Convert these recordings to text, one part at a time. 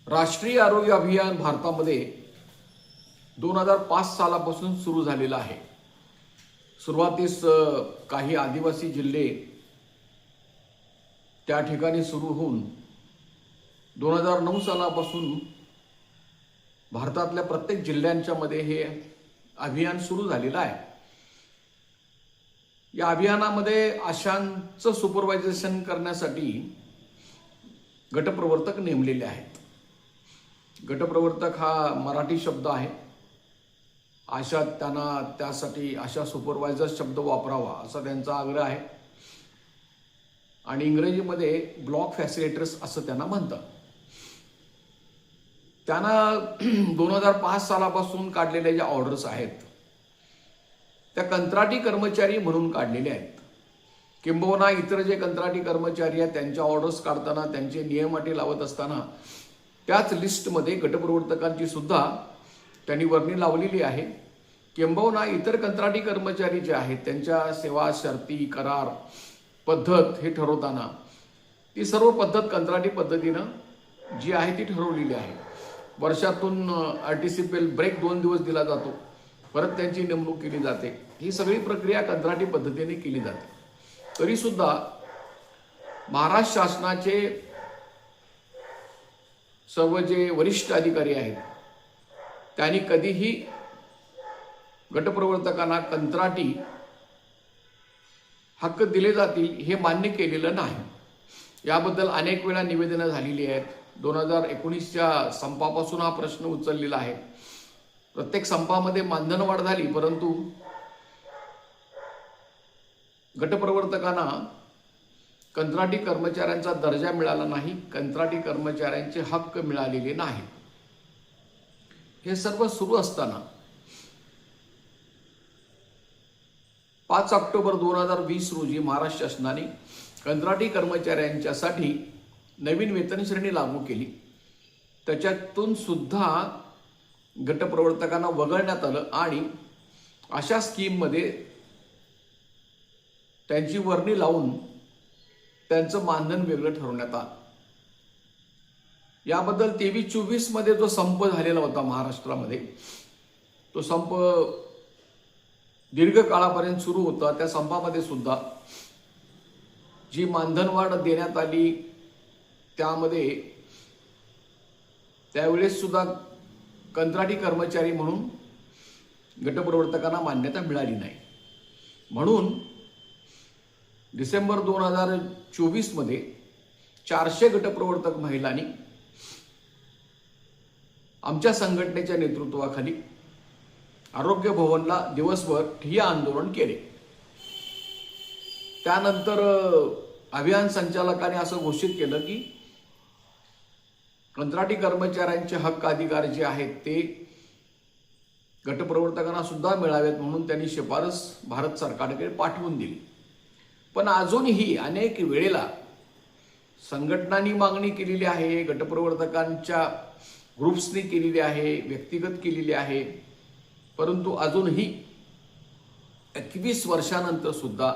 राष्ट्रीय आरोग्य अभियान भारतामध्ये 2005 सालापासून सुरू झालेलं आहे। सुरुवातीस काही आदिवासी जिल्हे त्या ठिकाणी सुरू होऊन 2009 सालापासून भारतातल्या प्रत्येक जिल्ह्यांच्या मध्ये हे अभियान सुरू झालेलं आहे। या अभियानामध्ये आशांचं सुपरवायझेशन करण्यासाठी गटप्रवर्तक नेमलेले आहेत। गटप्रवर्तक हा मराठी शब्द आहे। आशा त्यांना त्यासाठी आशा सुपरवायझर शब्द वापरावा असा त्यांचा आग्रह आहे आणि इंग्रजीमध्ये ब्लॉक फॅसिलिटेटर्स असं त्यांना म्हणतात। त्यांना 2005 सालापासून काढलेल्या ज्या ऑर्डर्स आहेत त्या कंत्राटी कर्मचारी म्हणून काढलेल्या आहेत। किंबहुना इतर जे कंत्राटी कर्मचारी आहेत त्यांच्या ऑर्डर्स काढताना त्यांचे नियम अटी लावत असताना त्याच लिस्टमध्ये गटप्रवर्तकांची सुद्धा त्यांनी वर्णी लावलेली आहे। किंबहुना इतर कंत्राटी कर्मचारी जे आहेत त्यांच्या सेवा शर्ती करार पद्धत हे ठरवताना ती सर्व पद्धत कंत्राटी पद्धतीनं जी आहे ती ठरवलेली आहे। वर्षातून आर्टिसिपल ब्रेक 2 दिवस दिला जातो, परत त्यांची नेमणूक केली जाते। ही सगळी प्रक्रिया कंत्राटी पद्धतीने केली जाते। तरी सुद्धा महाराष्ट्र शासनाचे सर्व जे वरिष्ठ अधिकारी आहेत त्यांनी कधीही गटप्रवर्तकांना कंत्राटी हक्क दिले जातील हे मान्य केलेलं नाही। याबद्दल अनेक वेळा निवेदनं झालेली आहेत। 2019च्या संपापासून हा प्रश्न उचललेला आहे। प्रत्येक संपामध्ये मानधनवाढ झाली, परंतु गटप्रवर्तकांना कंत्राटी कर्मचाऱ्यांचा दर्जा मिळाला नाही, कंत्राटी कर्मचाऱ्यांचे हक्क मिळालेले नाही। हे सर्व सुरू असताना 5 ऑक्टोबर 2020 रोजी महाराष्ट्र शासनाने कंत्राटी कर्मचाऱ्यांच्यासाठी नवीन वेतन श्रेणी लागू केली। त्याच्यातून सुद्धा गटप्रवर्तकांना वगळण्यात आलं आणि अशा स्कीममध्ये त्यांची वर्णी लावून त्यांचं मानधन वेगळं ठरवण्यात आलं। याबद्दल 23-24 मध्ये जो संप झालेला होता महाराष्ट्रामध्ये, तो संप दीर्घ काळापर्यंत सुरू होता। त्या संपामध्ये सुद्धा जी मानधनवाढ देण्यात आली त्यामध्ये त्यावेळेस सुद्धा कंत्राटी कर्मचारी म्हणून गटप्रवर्तकांना मान्यता मिळाली नाही। म्हणून डिसेंबर 2024 मध्ये 400 गटप्रवर्तक महिलांनी आमच्या संघटनेच्या नेतृत्वाखाली आरोग्य भवनला दिवसभर ठिय्या आंदोलन केले। त्यानंतर अभियान संचालकाने असं घोषित केलं की कंत्राटी कर्मचाऱ्यांचे हक्क अधिकार जे आहेत ते गटप्रवर्तकांना सुद्धा मिळावेत म्हणून त्यांनी शिफारस भारत सरकारकडे पाठवून दिली। पण अजूनही अनेक वेळेला संघटनांनी मागणी केलेली आहे, गटप्रवर्तकांच्या ग्रुप्सनी केलेली आहे, व्यक्तिगत केलेली आहे, परंतु अजूनही 21 वर्षानंतर सुद्धा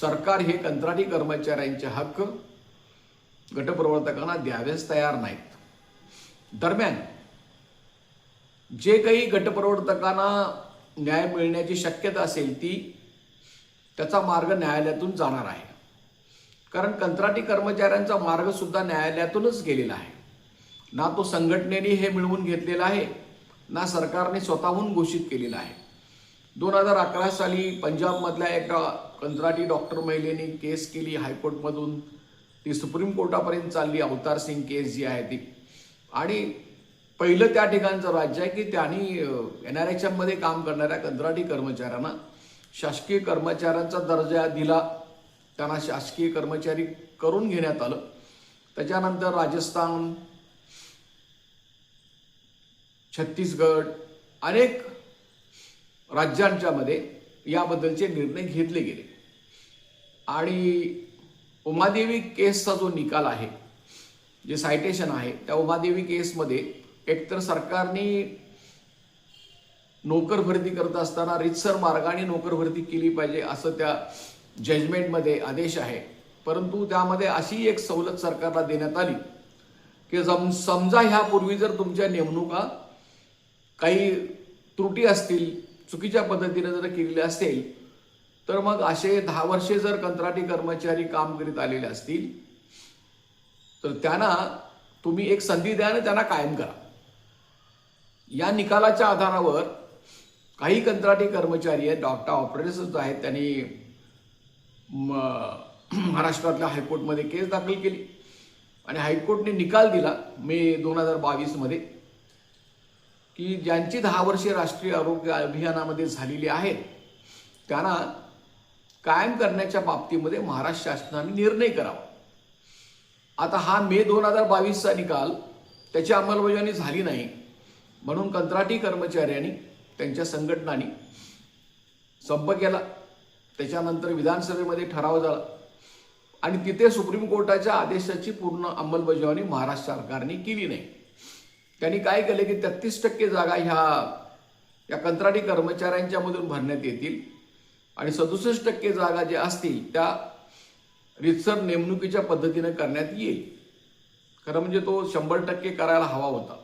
सरकार हे कंत्राटी कर्मचाऱ्यांचे हक्क गटप्रवर्तकांना द्यावेच तयार नाहीत। दरम्यान जे काही गटप्रवर्तकांना न्याय मिळण्याची शक्यता असेल ती त्याचा मार्ग न्यायालयातून जाणार आहे। कारण कंत्राटी कर्मचाऱ्यांचा मार्ग सुद्धा न्यायालयातूनच गेलेला आहे। ना तो संघटनेने हे मिळवून घेतलेला आहे, ना सरकारने स्वतःहून घोषित केलेला आहे। 2011 साली पंजाबमधल्या एका कंत्राटी डॉक्टर महिलेने केस केली हायकोर्टमधून, ती सुप्रीम कोर्टापर्यंत चालली। अवतार सिंग केस जी आहे ती, आणि पहिलं त्या ठिकाणचं राज्य आहे की त्यांनी NRHM मध्ये काम करणाऱ्या कंत्राटी कर्मचाऱ्यांना शासकीय कर्मचाऱ्यांचा दर्जा दिला, त्यांना शासकीय कर्मचारी करून घेण्यात आलं। त्याच्यानंतर राजस्थान, छत्तीसगड अनेक राज्यांच्या मध्ये याबद्दलचे निर्णय घेतले गेले आणि उमादेवी केसचा जो निकाल आहे, जे सायटेशन आहे, त्या उमादेवी केसमध्ये एकतर सरकारने नोकर भरती करत असताना रितसर मार्गाने नोकर भरती केली पाहिजे असं त्या जजमेंटमध्ये आदेश आहे, परंतु त्यामध्ये अशी एक सवलत सरकारला देण्यात आली की समजा ह्यापूर्वी जर तुमच्या नेमणुका काही त्रुटी असतील, चुकीच्या पद्धतीने जर केलेल्या असेल, तर मग असे 10 वर्षे जर कंत्राटी कर्मचारी काम करीत आलेले असतील तर त्यांना तुम्ही एक संधी द्या आणि त्यांना कायम करा. या निकालाच्या आधारावर काही कंत्राटी कर्मचारी आहेत, डॉक्टर ऑपरेटर्स आहेत, त्यांनी महाराष्ट्रातल्या हायकोर्टमध्ये केस दाखल केली आणि हायकोर्टने निकाल दिला मे 2022 मध्ये की ज्यांची 10 वर्षे राष्ट्रीय आरोग्य अभियानामध्ये झालेली आहेत त्यांना कायम करण्याच्या बाबतीमध्ये महाराष्ट्र शासनाने निर्णय करावा. आता हा मे 2022चा निकाल, त्याची अंमलबजावणी झाली नाही म्हणून कंत्राटी कर्मचाऱ्यांनी, त्यांच्या संघटनांनी संप केला. त्याच्यानंतर विधानसभेमध्ये ठराव झाला आणि तिथे सुप्रीम कोर्टाच्या आदेशाची पूर्ण अंमलबजावणी महाराष्ट्र सरकारने केली नाही. त्यांनी काय केले की 33% जागा या कंत्राटी कर्मचाऱ्यांच्यामधून भरण्यात येतील आणि 67% जागा ज्या असतील त्या रितसर नेमणुकीच्या पद्धतीने करण्यात येईल. खरं म्हणजे तो 100% करायला हवा होता.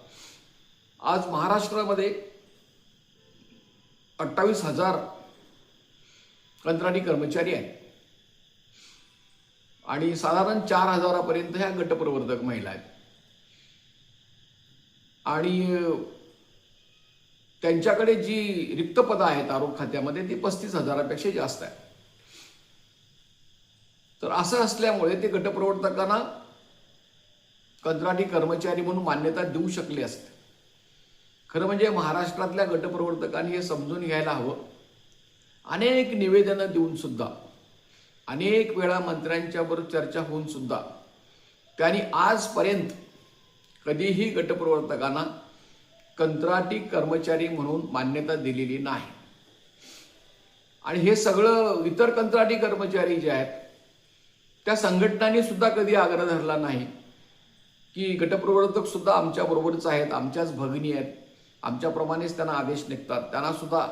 आज महाराष्ट्रामध्ये 28,000 कंत्राटी कर्मचारी आहेत आणि साधारण 4,000 ह्या गटप्रवर्तक महिला आहेत आणि त्यांच्याकडे जी रिक्त पदं आहेत आरोग्य खात्यामध्ये ती 35,000पेक्षा जास्त आहे. तर असं असल्यामुळे ते गटप्रवर्तकांना कंत्राटी कर्मचारी म्हणून मान्यता देऊ शकले असते. खरं म्हणजे महाराष्ट्रातल्या गटप्रवर्तकांनी हे समजून घ्यायला हवं. अनेक निवेदनं देऊन सुद्धा, अनेक वेळा मंत्र्यांच्याबरोबर चर्चा होऊन सुद्धा त्यांनी आजपर्यंत कधीही गटप्रवर्तकांना कंत्राटी कर्मचारी म्हणून मान्यता दिलेली नाही. आणि हे सगळं इतर कंत्राटी कर्मचारी जे आहेत त्या संघटनांनी सुद्धा कधी आग्रह धरला नाही की गटप्रवर्तक सुद्धा आमच्या बरोबरच आहेत, आमच्याच भगिनी आहेत, आमच्याप्रमाणेच त्यांना आदेश निघतात, त्यांना सुद्धा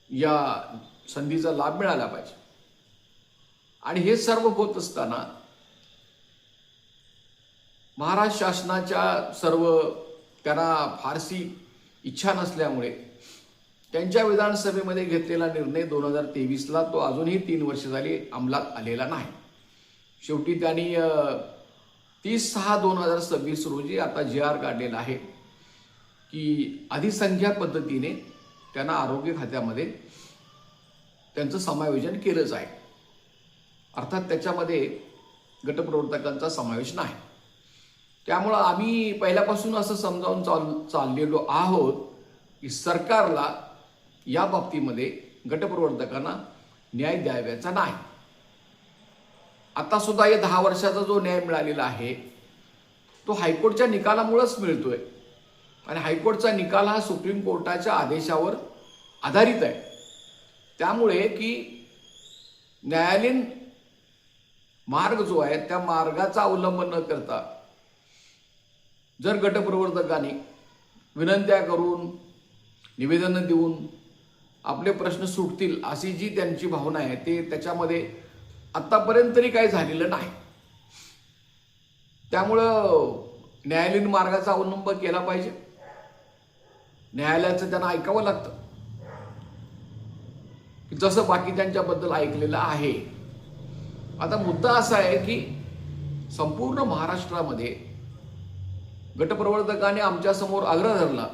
या संधीचा लाभ मिळाला पाहिजे. आणि हे सर्व होत असताना महाराष्ट्र शासनाच्या सर्व त्यांना फारसी इच्छा नसल्यामुळे त्यांच्या विधानसभेमध्ये घेतलेला निर्णय 2023ला तो अजूनही 3 वर्ष झाली अंमलात आलेला नाही. शेवटी त्यांनी 30/6/2026 रोजी आता GR काढलेला आहे की अधिसंख्याक पद्धतीने त्यांना आरोग्य खात्यामध्ये त्यांचं समायोजन केलंच आहे. अर्थात त्याच्यामध्ये गटप्रवर्तकांचा समावेश नाही. त्यामुळं आम्ही पहिल्यापासून असं समजावून चाललेलो आहोत की सरकारला या बाबतीमध्ये गटप्रवर्तकांना न्याय द्यावयाचा नाही. आता सुद्धा या 10 वर्षाचा जो न्याय मिळालेला आहे तो हायकोर्टच्या निकालामुळेच मिळतोय आणि हायकोर्टचा निकाल हा सुप्रीम कोर्टाच्या आदेशावर आधारित आहे. त्यामुळे की न्यायालयीन मार्ग जो आहे त्या मार्गाचा अवलंब न करता जर गटप्रवर्तकांनी विनंत्या करून, निवेदनं देऊन आपले प्रश्न सुटतील अशी जी त्यांची भावना आहे ते त्याच्यामध्ये आतापर्यंत तरी काही झालेलं नाही. त्यामुळं न्यायालयीन मार्गाचा अवलंब केला पाहिजे. न्यायालयाचं त्यांना ऐकावं लागतं जसं बाकीच्यांच्याबद्दल ऐकलेलं आहे. आता मुद्दा असा आहे की संपूर्ण महाराष्ट्रामध्ये गटप्रवर्तकाने आमच्यासमोर आग्रह धरला,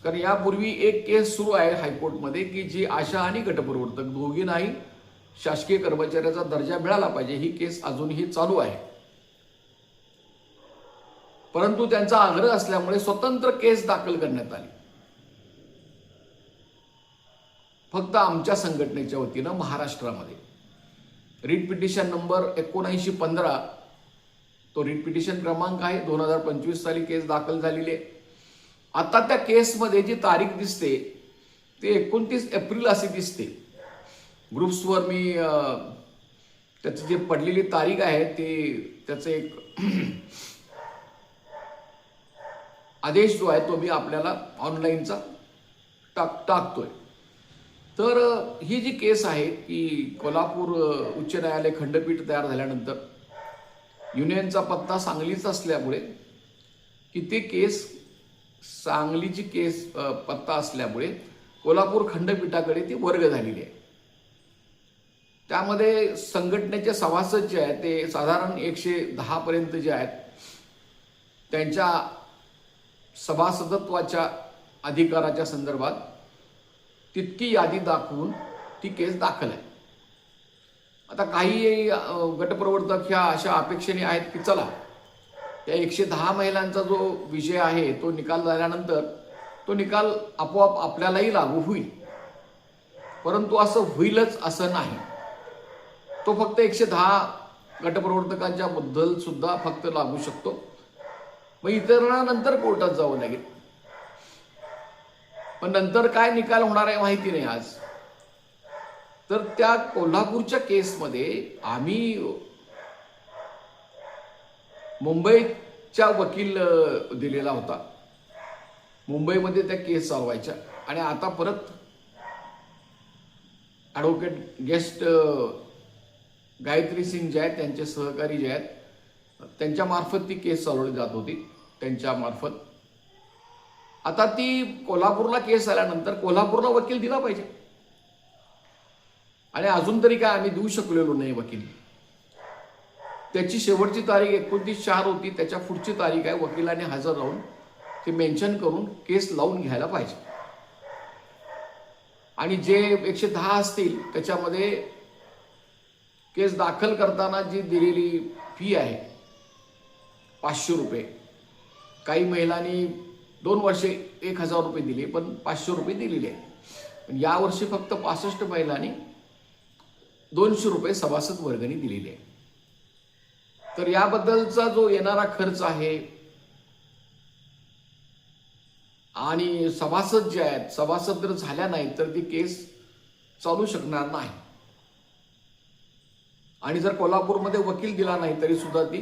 कारण यापूर्वी एक केस सुरू आहे हायकोर्टमध्ये की जी आशा आणि गटप्रवर्तक दोघींनाही शासकीय कर्मचाऱ्याचा दर्जा मिळाला पाहिजे. ही केस अजूनही चालू आहे. परंतु त्यांचा आग्रह असल्यामुळे स्वतंत्र केस दाखल करण्यात आली. फक्त आमच्या संघटनेच्या वतीनं महाराष्ट्रामध्ये रिट पिटिशन नंबर 7915 तो रिट पिटिशन क्रमांक आहे. 2025 साली केस दाखल झालेली आहे. आता त्या केसमध्ये जी तारीख दिसते ते 29 एप्रिल अशी दिसते. ग्रुप्सवर मी त्याची जी पडलेली तारीख आहे ते त्याचं एक आदेश जो आहे तो मी आपल्याला ऑनलाईनचा टाकतोय. तर ही जी केस आहे की कोल्हापूर उच्च न्यायालय खंडपीठ तयार झाल्यानंतर युनियनचा पत्ता सांगलीच असल्यामुळे की ते केस सांगलीची केस पत्ता असल्यामुळे कोल्हापूर खंडपीठाकडे ती वर्ग झालेली आहे. त्यामध्ये संघटनेचे सभासद जे आहेत ते साधारण 110 पर्यंत जे आहेत त्यांच्या सभासदत्वाच्या अधिकाराच्या संदर्भात तितकी यादी दाखवून ती केस दाखल आहे. आता काही गटप्रवर्तक ह्या अशा अपेक्षेने आहेत की चला त्या 110 महिलांचा जो विषय आहे तो निकाल झाल्यानंतर तो निकाल आपोआप आपल्यालाही लागू होईल. परंतु असं होईलच असं नाही. तो फक्त 110 गटप्रवर्तकांच्या बद्दल सुद्धा फक्त लागू शकतो. मग इतरांना नंतर कोर्टात जावं लागेल. पण नंतर काय निकाल होणार आहे माहिती नाही आज. तर त्या कोल्हापूरच्या केसमध्ये आम्ही मुंबईच्या वकील दिलेला होता. मुंबईमध्ये त्या केस चालवायच्या आणि आता परत ॲडव्होकेट गेस्ट गायत्री सिंग जे आहेत त्यांचे सहकारी जे आहेत त्यांच्या मार्फत ती केस चालवली जात होती त्यांच्या मार्फत. आता ती कोल्हापूरला केस आल्यानंतर कोल्हापूरला वकील दिला पाहिजे आणि अजून तरी काय आम्ही देऊ शकलेलो नाही वकील. त्याची शेवटची तारीख 29/4 होती. त्याच्या पुढची तारीख आहे. वकिलाने हजर राहून ते मेन्शन करून केस लावून घ्यायला पाहिजे. आणि जे 110 असतील त्याच्यामध्ये केस दाखल करताना जी दिलेली फी आहे 500 रुपये. काही महिलांनी 2 वर्षे 1000 रुपये दिले पण 500 रुपये दिलेले आहे. यावर्षी फक्त 65 महिलांनी 200 रुपये सभासद वर्गणी दिलेली आहे. तर याबद्दलचा जो येणारा खर्च आहे आणि सभासद जे आहेत सभासद जर झाल्या नाहीत तर ती केस चालू शकणार नाही. आणि जर कोल्हापूरमध्ये वकील दिला नाही तरी सुद्धा ती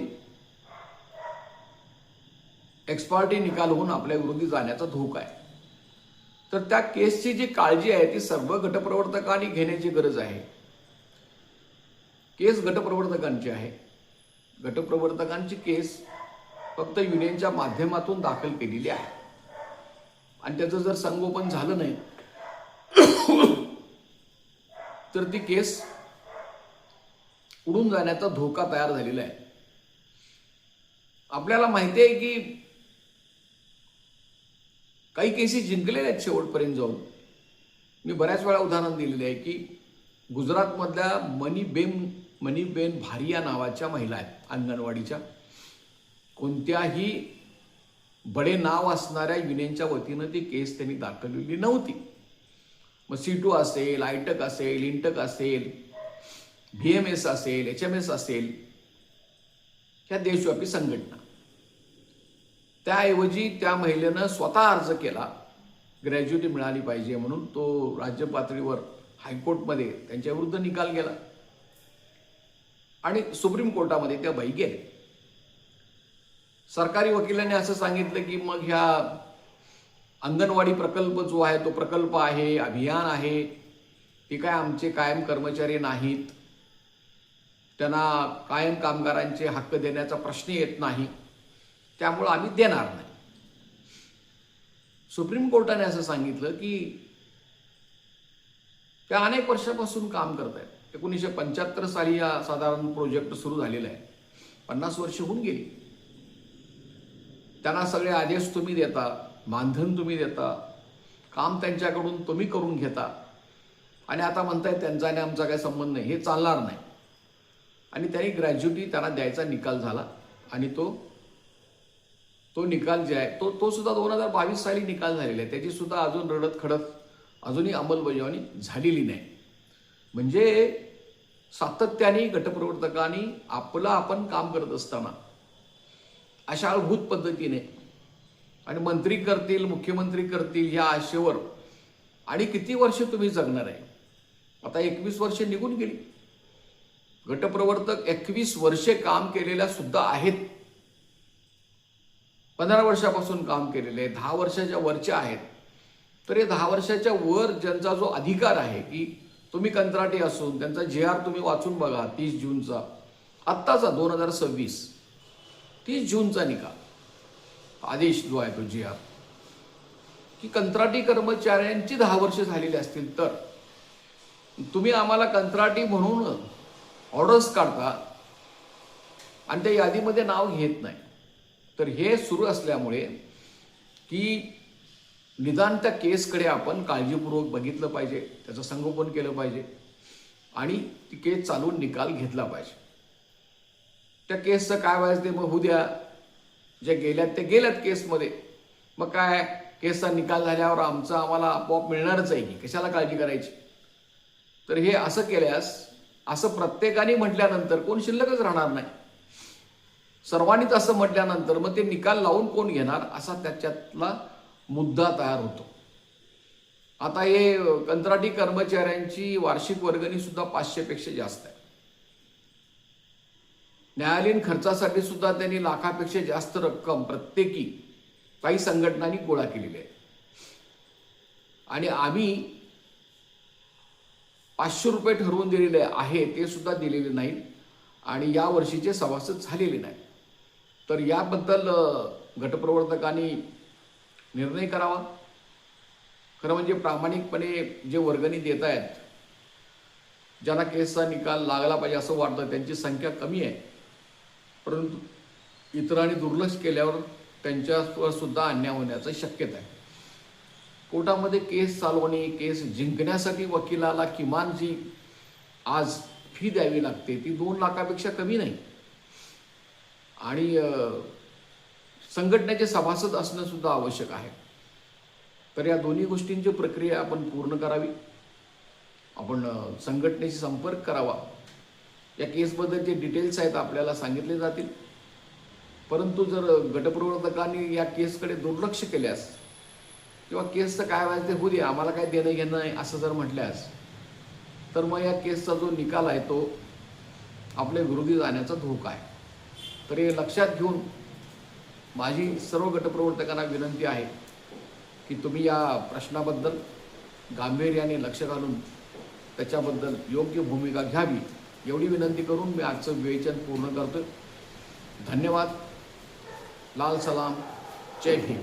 एक्सपार्टी निकाल होऊन आपल्या विरोधी जाण्याचा धोका आहे. तर त्या केसची जी काळजी आहे ती सर्व गटप्रवर्तकांनी घेण्याची गरज आहे. केस गटप्रवर्तकांची आहे. गटप्रवर्तकांची केस फक्त युनियनच्या माध्यमातून दाखल केलेली आहे आणि त्याचं जर संगोपन झालं नाही तर ती केस उडून जाण्याचा धोका तयार झालेला आहे. आपल्याला माहिती आहे की काही केसेस जिंकलेल्या आहेत शेवटपर्यंत जाऊन. मी बऱ्याच वेळा उदाहरण दिलेले आहे की गुजरातमधल्या मनीबेन भारिया नावाच्या महिला आहेत अंगणवाडीच्या. कोणत्याही बडे नाव असणाऱ्या युनियनच्या वतीनं ती केस त्यांनी दाखवलेली नव्हती. मग C2 असेल, आयटक असेल, इंटक असेल, BMS असेल, HMS असेल, ह्या देशव्यापी संघटना. त्याऐवजी त्या महिलेनं स्वतः अर्ज केला ग्रॅज्युटी मिळाली पाहिजे म्हणून. तो राज्य पातळीवर हायकोर्टमध्ये त्यांच्या विरुद्ध निकाल गेला आणि सुप्रीम कोर्टामध्ये त्या बाई गेले. सरकारी वकिलांनी असं सांगितलं की मग ह्या अंगणवाडी प्रकल्प जो आहे तो प्रकल्प आहे, अभियान आहे, ते काय आमचे कायम कर्मचारी नाहीत, त्यांना कायम कामगारांचे हक्क देण्याचा प्रश्न येत नाही, त्यामुळं आम्ही देणार नाही. सुप्रीम कोर्टाने असं सांगितलं की त्या अनेक वर्षापासून काम करत आहेत. 1975 साली हा साधारण प्रोजेक्ट सुरू झालेला आहे. 50 वर्ष होऊन गेली. त्यांना सगळे आदेश तुम्ही देता, मानधन तुम्ही देता, काम त्यांच्याकडून तुम्ही करून घेता आणि आता म्हणताय त्यांचा आणि आमचा काही संबंध नाही. हे चालणार नाही. आणि त्यांनी ग्रॅज्युटी त्यांना द्यायचा निकाल झाला आणि तो निकाल जे आहे तो सुद्धा 2022 साली निकाल झालेला आहे. त्याची सुद्धा अजून रडत खडत अजूनही अंमलबजावणी झालेली नाही. म्हणजे सातत्याने गटप्रवर्तकांनी आपण काम करत असताना अशा अद्भुत पद्धतीने आणि मंत्री करतील, मुख्यमंत्री करतील ह्या आशेवर आणि किती वर्ष तुम्ही जगणार आहे. आता 21 वर्ष निघून गेली. गटप्रवर्तक 21 वर्षे काम केलेल्या सुद्धा आहेत. 15 वर्षापासून काम केलेले, 10 वर्षाच्या वरच्या आहेत. तर हे 10 वर्षाच्या वर ज्यांचा जो अधिकार आहे की तुम्ही कंत्राटी असून त्यांचा JR तुम्ही वाचून बघा 30 जूनचा आत्ताचा 2026 30 जूनचा निकाल आदेश जो आहे तो जी आर की कंत्राटी कर्मचाऱ्यांची 10 वर्ष झालेली असतील तर तुम्ही आम्हाला कंत्राटी म्हणून ऑर्डर्स काढता आणि त्या यादीमध्ये नाव घेत नाही. तर हे सुरू असल्यामुळे की निदान त्या केसकडे आपण काळजीपूर्वक बघितलं पाहिजे, त्याचं संगोपन केलं पाहिजे आणि ती केस चालवून निकाल घेतला पाहिजे. त्या केसचं काय व्हायचं ते मग होऊ द्या, जे गेल्यात ते गेल्यात केसमध्ये. मग काय केसचा निकाल झाल्यावर आम्हाला आपोआप मिळणारच आहे की कशाला काळजी करायची. तर हे असं केल्यास असं प्रत्येकाने म्हटल्यानंतर कोण शिल्लकच राहणार नाही. सर्वांनीच असं म्हटल्यानंतर मग ते निकाल लावून कोण घेणार असा त्याच्यातला मुद्दा तयार होतो. आता हे कंत्राटी कर्मचाऱ्यांची वार्षिक वर्गणी सुद्धा 500 पेक्षा जास्त आहे. न्यायालयीन खर्चासाठी सुद्धा त्यांनी लाखापेक्षा जास्त रक्कम प्रत्येकी काही संघटनांनी गोळा केलेली आहे आणि आम्ही 500 रुपये ठरवून दिलेले आहे ते सुद्धा दिलेले नाहीत आणि या वर्षीचे सभासद झालेले नाहीत. तर याबद्दल गटप्रवर्तकांनी निर्णय करावा. खरं म्हणजे प्रामाणिकपणे जे वर्गणी देत आहेत, ज्यांना केसचा निकाल लागला पाहिजे असं वाटतं त्यांची संख्या कमी आहे, परंतु इतरांनी दुर्लक्ष केल्यावर त्यांच्यावर सुद्धा अन्याय होण्याची शक्यता आहे. कोर्टामध्ये केस चालवणे, केस जिंकण्यासाठी वकिलाला किमान जी आज फी द्यावी लागते ती 2 लाखापेक्षा कमी नाही आणि संघटनेचे सभासद असणं सुद्धा आवश्यक आहे. तर या दोन्ही गोष्टींची प्रक्रिया आपण पूर्ण करावी. आपण संघटनेशी संपर्क करावा. या केसबद्दलचे डिटेल्स आहेत आपल्याला सांगितले जातील. परंतु जर गटप्रवर्तकांनी या केसकडे दुर्लक्ष केल्यास किंवा केसचं काय व्हायचं ते होऊ दे, आम्हाला काय देणं घेणं नाही असं जर म्हटल्यास तर मग या केसचा जो निकाल आहे तो आपल्या विरोधी जाण्याचा धोका आहे. तर हे लक्षात घेऊन माझी सर्व गटप्रवर्तकांना विनंती आहे की तुम्ही या प्रश्नाबद्दल गांभीर्याने लक्ष घालून त्याच्याबद्दल योग्य भूमिका घ्यावी एवढी विनंती करून मी आजचं विवेचन पूर्ण करतो. धन्यवाद. लाल सलाम. जय भीम.